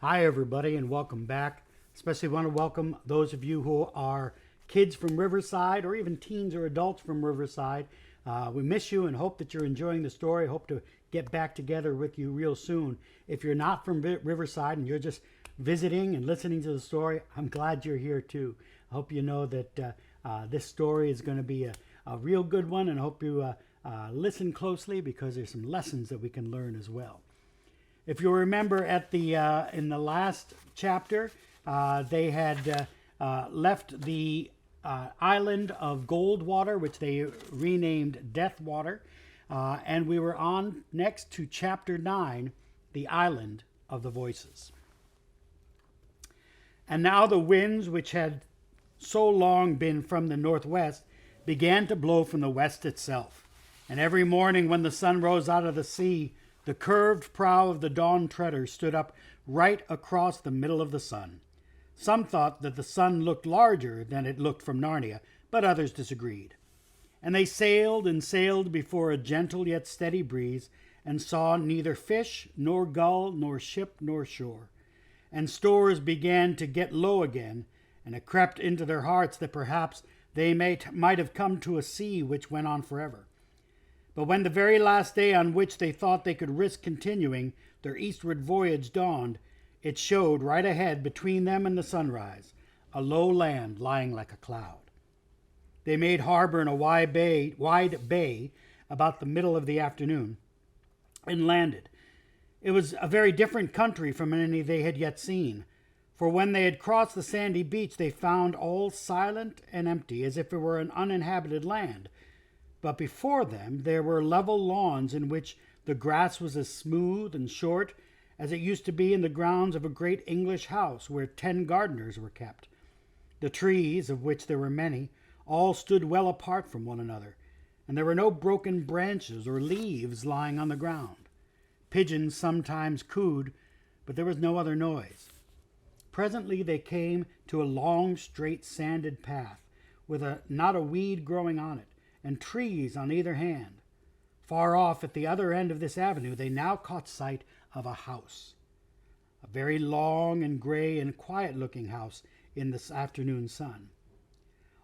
Hi, everybody, and welcome back. Especially want to welcome those of you who are kids from Riverside or even teens or adults from Riverside. We miss you and hope that you're enjoying the story. Hope to get back together with you real soon. If you're not from Riverside and you're just visiting and listening to the story, I'm glad you're here too. I hope you know that this story is going to be a real good one, and I hope you listen closely because there's some lessons that we can learn as well. If you remember at the in the last chapter, they had left the island of Goldwater, which they renamed Deathwater, and we were on next to chapter 9, the island of the voices. And now the winds, which had so long been from the northwest, began to blow from the west itself. And every morning when the sun rose out of the sea, the curved prow of the Dawn Treader stood up right across the middle of the sun. Some thought that the sun looked larger than it looked from Narnia, but others disagreed. And they sailed and sailed before a gentle yet steady breeze, and saw neither fish, nor gull, nor ship, nor shore. And stores began to get low again, and it crept into their hearts that perhaps they might have come to a sea which went on forever. But when the very last day on which they thought they could risk continuing their eastward voyage dawned, it showed right ahead between them and the sunrise, a low land lying like a cloud. They made harbor in a wide bay about the middle of the afternoon and landed. It was a very different country from any they had yet seen, for when they had crossed the sandy beach they found all silent and empty, as if it were an uninhabited land. But before them there were level lawns in which the grass was as smooth and short as it used to be in the grounds of a great English house where 10 gardeners were kept. The trees, of which there were many, all stood well apart from one another, and there were no broken branches or leaves lying on the ground. Pigeons sometimes cooed, but there was no other noise. Presently they came to a long, straight, sanded path, with not a weed growing on it, and trees on either hand. Far off at the other end of this avenue they now caught sight of a house, a very long and gray and quiet-looking house in this afternoon sun.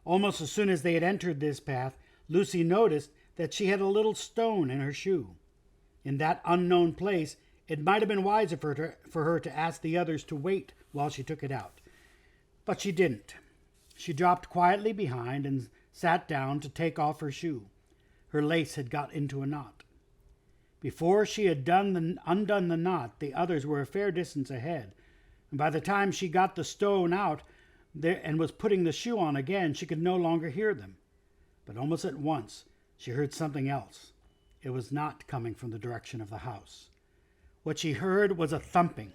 Almost as soon as they had entered this path, Lucy noticed that she had a little stone in her shoe. In that unknown place, it might have been wiser for her to ask the others to wait while she took it out. But she didn't. She dropped quietly behind and sat down to take off her shoe. Her lace had got into a knot. Before she had undone the knot, the others were a fair distance ahead, and by the time she got the stone out and was putting the shoe on again, she could no longer hear them. But almost at once she heard something else. It was not coming from the direction of the house. What she heard was a thumping.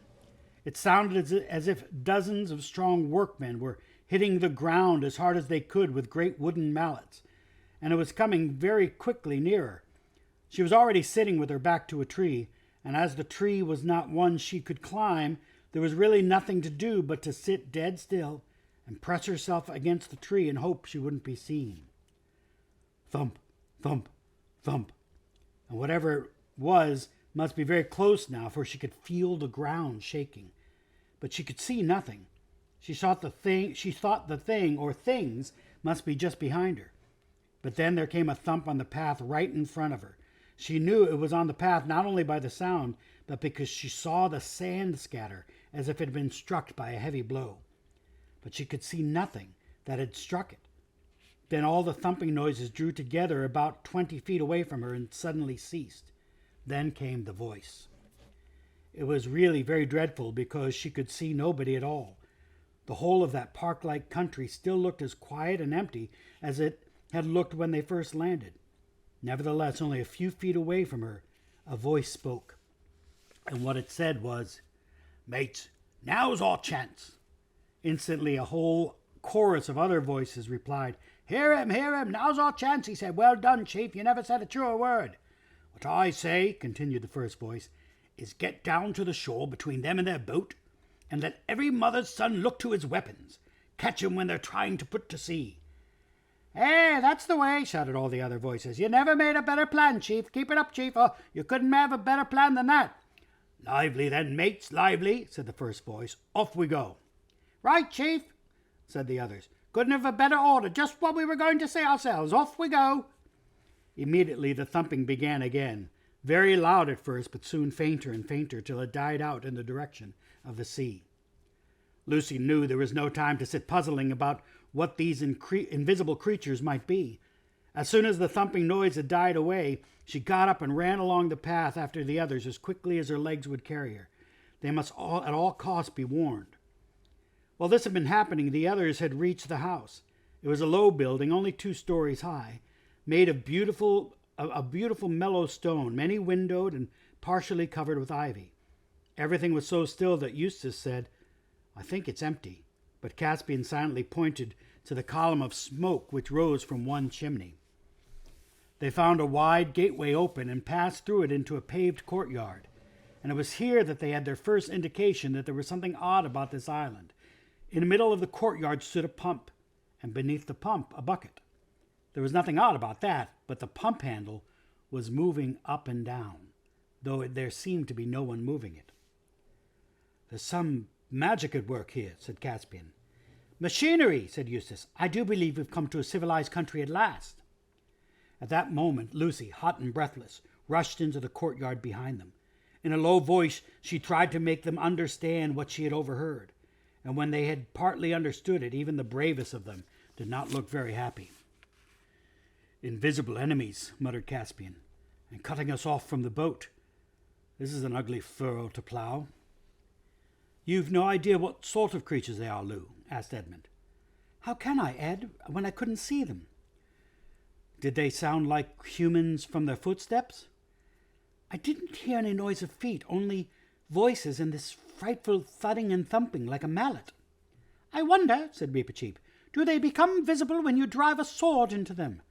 It sounded as if dozens of strong workmen were hitting the ground as hard as they could with great wooden mallets, and it was coming very quickly nearer. She was already sitting with her back to a tree, and as the tree was not one she could climb, there was really nothing to do but to sit dead still and press herself against the tree and hope she wouldn't be seen. Thump, thump, thump. And whatever it was must be very close now, for she could feel the ground shaking. But she could see nothing. She thought the thing or things must be just behind her. But then there came a thump on the path right in front of her. She knew it was on the path not only by the sound, but because she saw the sand scatter as if it had been struck by a heavy blow. But she could see nothing that had struck it. Then all the thumping noises drew together about 20 feet away from her and suddenly ceased. Then came the voice. It was really very dreadful because she could see nobody at all. The whole of that park-like country still looked as quiet and empty as it had looked when they first landed. Nevertheless, only a few feet away from her, a voice spoke. And what it said was, "Mates, now's our chance." Instantly, a whole chorus of other voices replied, hear him, now's our chance," he said. "Well done, Chief, you never said a truer word." "What I say," continued the first voice, "is get down to the shore between them and their boat, and let every mother's son look to his weapons. Catch 'em when they're trying to put to sea." "Hey, that's the way," shouted all the other voices. "You never made a better plan, Chief. Keep it up, Chief, or you couldn't have a better plan than that." Lively then, mates, lively, said the first voice. Off we go. Right, Chief, said the others. Couldn't have a better order. Just what we were going to say ourselves. Off we go. Immediately the thumping began again, very loud at first, but soon fainter and fainter, till it died out in the direction of the sea. Lucy knew there was no time to sit puzzling about what these invisible creatures might be. As soon as the thumping noise had died away, she got up and ran along the path after the others as quickly as her legs would carry her. They must at all costs be warned. While this had been happening, the others had reached the house. It was a low building, only 2 stories high, made of beautiful mellow stone, many windowed and partially covered with ivy. Everything was so still that Eustace said, "I think it's empty," but Caspian silently pointed to the column of smoke which rose from one chimney. They found a wide gateway open and passed through it into a paved courtyard, and it was here that they had their first indication that there was something odd about this island. In the middle of the courtyard stood a pump, and beneath the pump a bucket. There was nothing odd about that, but the pump handle was moving up and down, though there seemed to be no one moving it. "There's some magic at work here," said Caspian. "Machinery," said Eustace. "I do believe we've come to a civilized country at last." At that moment, Lucy, hot and breathless, rushed into the courtyard behind them. In a low voice, she tried to make them understand what she had overheard, and when they had partly understood it, even the bravest of them did not look very happy. "Invisible enemies," muttered Caspian, "and cutting us off from the boat. This is an ugly furrow to plough." "You've no idea what sort of creatures they are, Lou?" asked Edmund. "How can I, Ed, when I couldn't see them?" "Did they sound like humans from their footsteps?" "I didn't hear any noise of feet, only voices and this frightful thudding and thumping like a mallet." "I wonder," said Reepicheep, "do they become visible when you drive a sword into them?"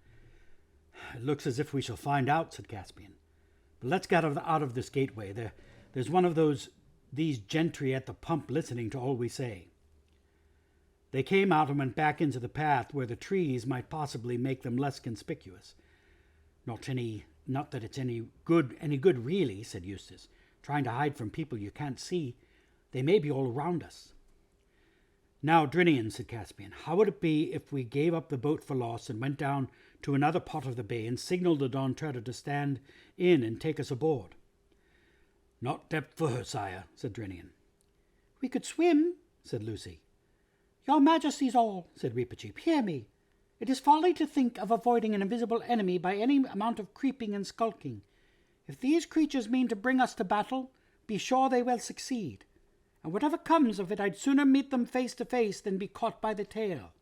"It looks as if we shall find out," said Caspian. "But let's get out of this gateway. There's one of these gentry at the pump listening to all we say." They came out and went back into the path where the trees might possibly make them less conspicuous. Not that it's any good really," said Eustace, "trying to hide from people you can't see. They may be all around us." "Now, Drinian," said Caspian, "how would it be if we gave up the boat for lost and went down to another part of the bay and signaled the Don Treader to stand in and take us aboard?" "Not depth for her, sire," said Drinian. "We could swim," said Lucy. "Your Majesty's all," said Reepicheep. "Hear me. It is folly to think of avoiding an invisible enemy by any amount of creeping and skulking. If these creatures mean to bring us to battle, be sure they will succeed. And whatever comes of it, I'd sooner meet them face to face than be caught by the tail."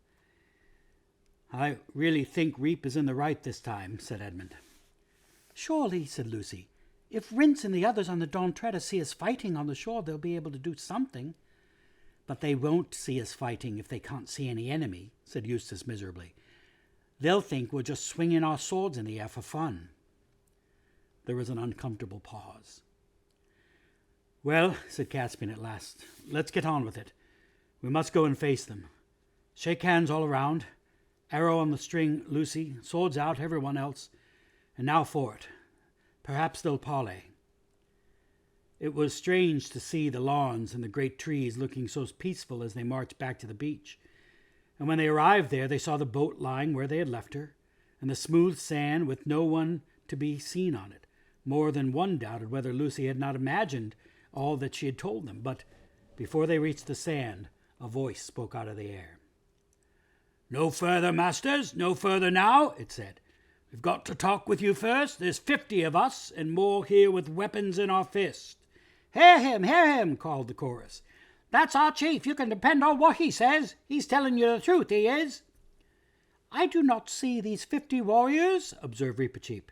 "I really think Reep is in the right this time," said Edmund. "Surely," said Lucy, "if Rince and the others on the Don Treader see us fighting on the shore, they'll be able to do something." "But they won't see us fighting if they can't see any enemy," said Eustace miserably. "They'll think we're just swinging our swords in the air for fun." There was an uncomfortable pause. "Well," said Caspian at last, "let's get on with it. We must go and face them. Shake hands all around. Arrow on the string, Lucy. Swords out, everyone else. And now for it. Perhaps they'll parley." It was strange to see the lawns and the great trees looking so peaceful as they marched back to the beach. And when they arrived there, they saw the boat lying where they had left her, and the smooth sand with no one to be seen on it. More than one doubted whether Lucy had not imagined all that she had told them, but before they reached the sand, a voice spoke out of the air. "No further, masters, no further now," it said. "We've got to talk with you first. There's 50 of us, and more here with weapons in our fists." Hear him, called the chorus. "That's our chief. You can depend on what he says. He's telling you the truth, he is." "I do not see these 50 warriors," observed Reepicheep.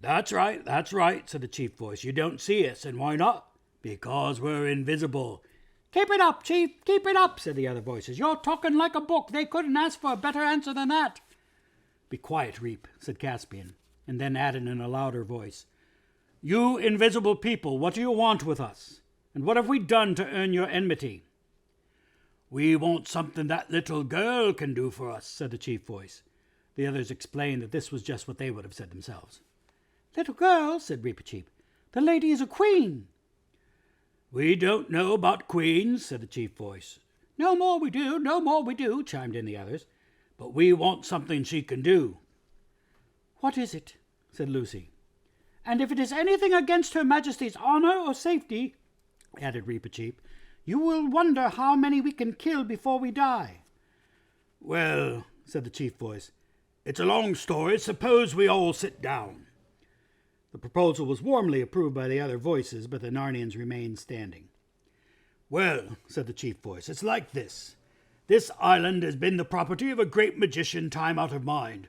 That's right, said the chief voice. "You don't see us, and why not? Because we're invisible." "Keep it up, chief, keep it up," said the other voices. "You're talking like a book. They couldn't ask for a better answer than that." "Be quiet, Reep," said Caspian, and then added in a louder voice, "You invisible people, what do you want with us? And what have we done to earn your enmity?" "We want something that little girl can do for us," said the chief voice. The others explained that this was just what they would have said themselves. "Little girl," said Reepicheep. The lady is a queen." "We don't know about queens," said the chief voice. "No more we do, no more we do," chimed in the others. "But we want something she can do." "What is it?" said Lucy. "And if it is anything against Her Majesty's honour or safety," added Reepicheep, "you will wonder how many we can kill before we die." "Well," said the chief voice, "it's a long story. Suppose we all sit down." The proposal was warmly approved by the other voices, but the Narnians remained standing. "Well," said the chief voice, "it's like this. This island has been the property of a great magician time out of mind,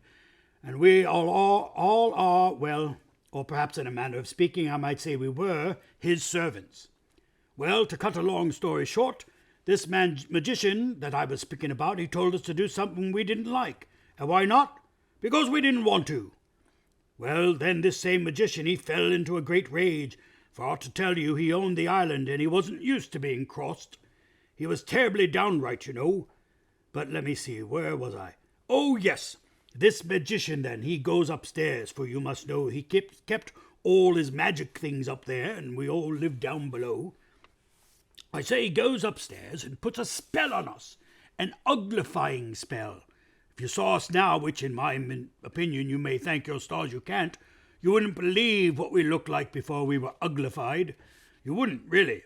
and we all are, well, or perhaps in a manner of speaking I might say we were, his servants. Well, to cut a long story short, this magician that I was speaking about, he told us to do something we didn't like. And why not? Because we didn't want to. Well, then this same magician, he fell into a great rage, for I ought to tell you he owned the island and he wasn't used to being crossed. He was terribly downright, you know. But let me see, where was I? Oh, yes, this magician then, he goes upstairs, for you must know he kept all his magic things up there, and we all lived down below. I say he goes upstairs and puts a spell on us, an uglifying spell. If you saw us now, which in my opinion you may thank your stars you can't, you wouldn't believe what we looked like before we were uglified. You wouldn't, really.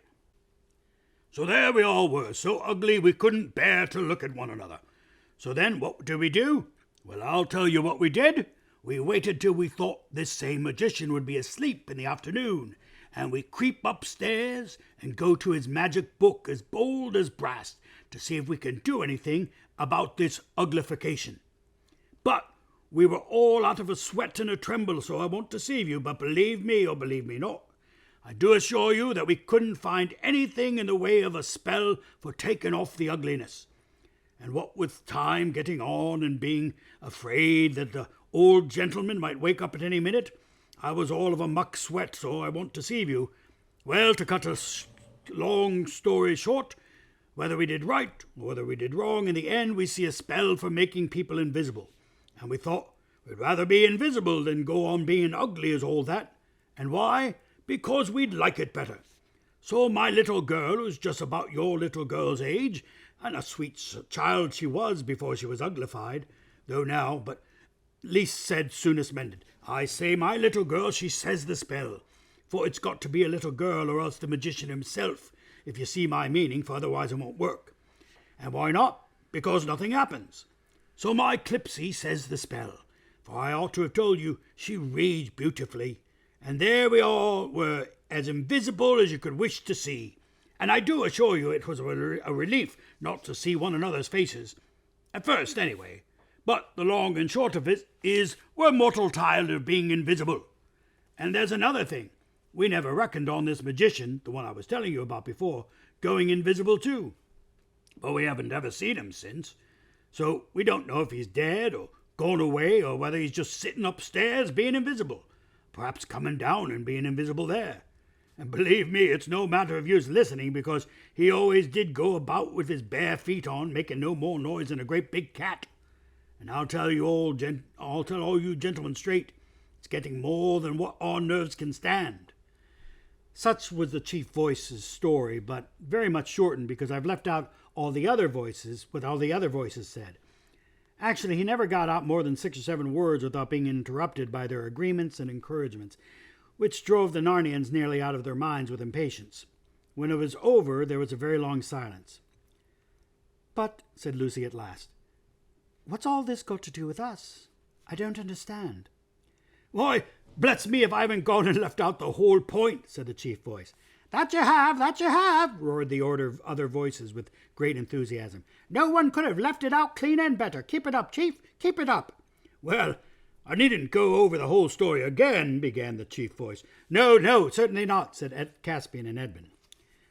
So there we all were, so ugly we couldn't bear to look at one another. So then what did we do? Well, I'll tell you what we did. We waited till we thought this same magician would be asleep in the afternoon, and we creep upstairs and go to his magic book as bold as brass to see if we can do anything about this uglification. But we were all out of a sweat and a tremble, so I won't deceive you, but believe me or believe me not, I do assure you that we couldn't find anything in the way of a spell for taking off the ugliness. And what with time getting on and being afraid that the old gentleman might wake up at any minute, I was all of a muck sweat, so I won't deceive you. Well, to cut a long story short, whether we did right or whether we did wrong, in the end we see a spell for making people invisible. And we thought we'd rather be invisible than go on being ugly as all that. And why? Because we'd like it better. So my little girl, who's just about your little girl's age, and a sweet child she was before she was uglified, though now, but least said soonest mended. I say my little girl, she says the spell, for it's got to be a little girl or else the magician himself, if you see my meaning, for otherwise it won't work. And why not? Because nothing happens. So my Clipsy says the spell, for I ought to have told you she reads beautifully, and there we all were, as invisible as you could wish to see. And I do assure you it was a relief not to see one another's faces, at first anyway. But the long and short of it is we're mortal tired of being invisible. And there's another thing. We never reckoned on this magician, the one I was telling you about before, going invisible too. But we haven't ever seen him since. So we don't know if he's dead or gone away or whether he's just sitting upstairs being invisible. Perhaps coming down and being invisible there. And believe me, it's no matter of use listening, because he always did go about with his bare feet on, making no more noise than a great big cat. And I'll tell all you gentlemen straight, it's getting more than what our nerves can stand. Such was the chief voice's story, but very much shortened because I've left out all the other voices, what all the other voices said. Actually, he never got out more than 6 or 7 words without being interrupted by their agreements and encouragements, which drove the Narnians nearly out of their minds with impatience. When it was over, there was a very long silence. "But," said Lucy at last, "what's all this got to do with us? I don't understand." "Why, bless me if I haven't gone and left out the whole point," said the chief voice. That you have, roared the order of other voices with great enthusiasm. "No one could have left it out cleaner and better. Keep it up, Chief, keep it up." "Well, I needn't go over the whole story again," began the chief voice. No, certainly not," said Caspian and Edmund.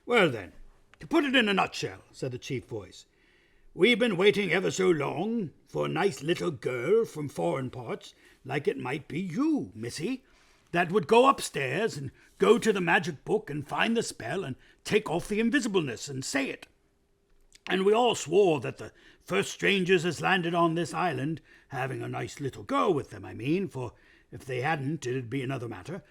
"Well then, to put it in a nutshell," said the chief voice, "we've been waiting ever so long for a nice little girl from foreign parts, like it might be you, missy, that would go upstairs and go to the magic book and find the spell and take off the invisibleness and say it. And we all swore that the first strangers as landed on this island, having a nice little girl with them, I mean, for if they hadn't it'd be another matter,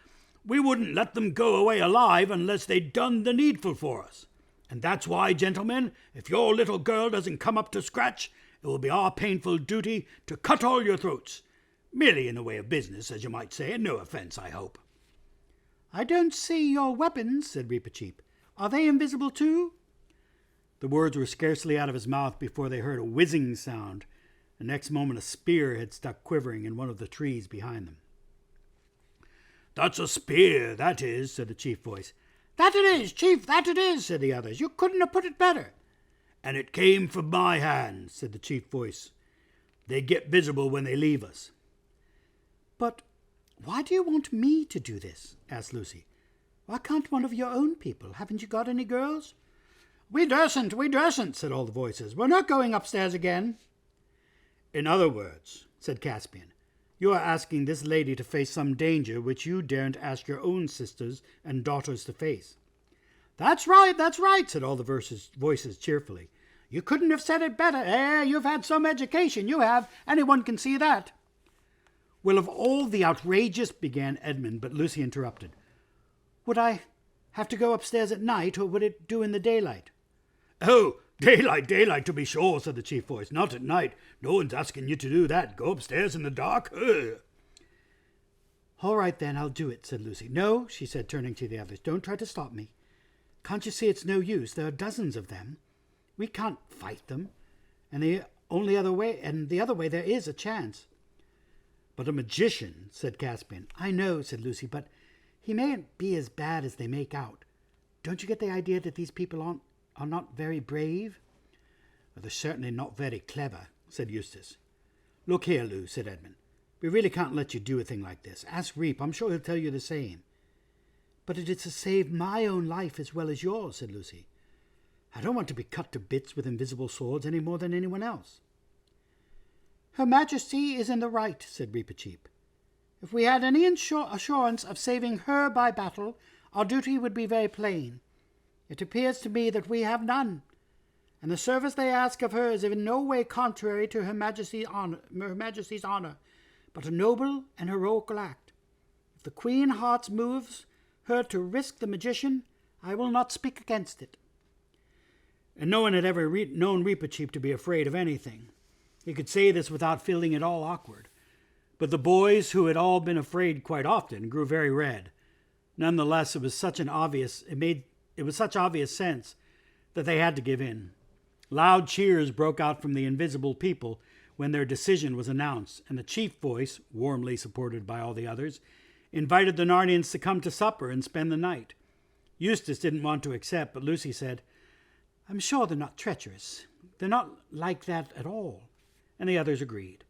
we wouldn't let them go away alive unless they'd done the needful for us. And that's why, gentlemen, if your little girl doesn't come up to scratch, it will be our painful duty to cut all your throats. Merely in the way of business, as you might say, and no offence, I hope." "I don't see your weapons," said Reepicheep. "Are they invisible too?" The words were scarcely out of his mouth before they heard a whizzing sound. The next moment a spear had stuck quivering in one of the trees behind them. "That's a spear, that is," said the chief voice. "That it is, Chief, that it is," said the others. "You couldn't have put it better." "And it came from my hand," said the chief voice. "They get visible when they leave us." "But why do you want me to do this?" asked Lucy. "Why can't one of your own people? Haven't you got any girls?" We dursn't," said all the voices. "We're not going upstairs again." "In other words," said Caspian, "you are asking this lady to face some danger which you daren't ask your own sisters and daughters to face." That's right," said all the voices cheerfully. "You couldn't have said it better. You've had some education, you have. Anyone can see that." "Well, of all the outrageous—" began Edmund, but Lucy interrupted. "Would I have to go upstairs at night, or would it do in the daylight?" "Oh, daylight, to be sure," said the chief voice. "Not at night. No one's asking you to do that. Go upstairs in the dark. Ugh." "All right, then, I'll do it," said Lucy. "No," she said, turning to the others, "don't try to stop me. Can't you see it's no use? There are dozens of them. We can't fight them. And the other way there is a chance." "But a magician," said Caspian. "I know," said Lucy, "but he mayn't be as bad as they make out. Don't you get the idea that these people are not very brave?" "They're certainly not very clever," said Eustace. "Look here, Lou," said Edmund. "We really can't let you do a thing like this. Ask Reep. I'm sure he'll tell you the same." "But it is to save my own life as well as yours," said Lucy. "I don't want to be cut to bits with invisible swords any more than anyone else." "Her Majesty is in the right," said Reepicheep. "If we had any assurance of saving her by battle, our duty would be very plain. It appears to me that we have none, and the service they ask of her is in no way contrary to Her Majesty's honour, but a noble and heroical act. If the Queen Hearts moves her to risk the magician, I will not speak against it." And no one had ever known Reepicheep to be afraid of anything. He could say this without feeling at all awkward. But the boys, who had all been afraid quite often, grew very red. Nonetheless, it was such obvious sense that they had to give in. Loud cheers broke out from the invisible people when their decision was announced, and the chief voice, warmly supported by all the others, invited the Narnians to come to supper and spend the night. Eustace didn't want to accept, but Lucy said, "I'm sure they're not treacherous. They're not like that at all." And the others agreed.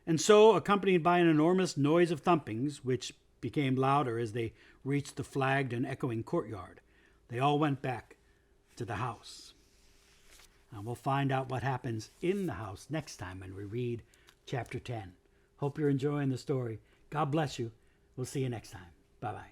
And so, accompanied by an enormous noise of thumpings, which became louder as they reached the flagged and echoing courtyard, they all went back to the house. And we'll find out what happens in the house next time when we read chapter 10. Hope you're enjoying the story. God bless you. We'll see you next time. Bye-bye.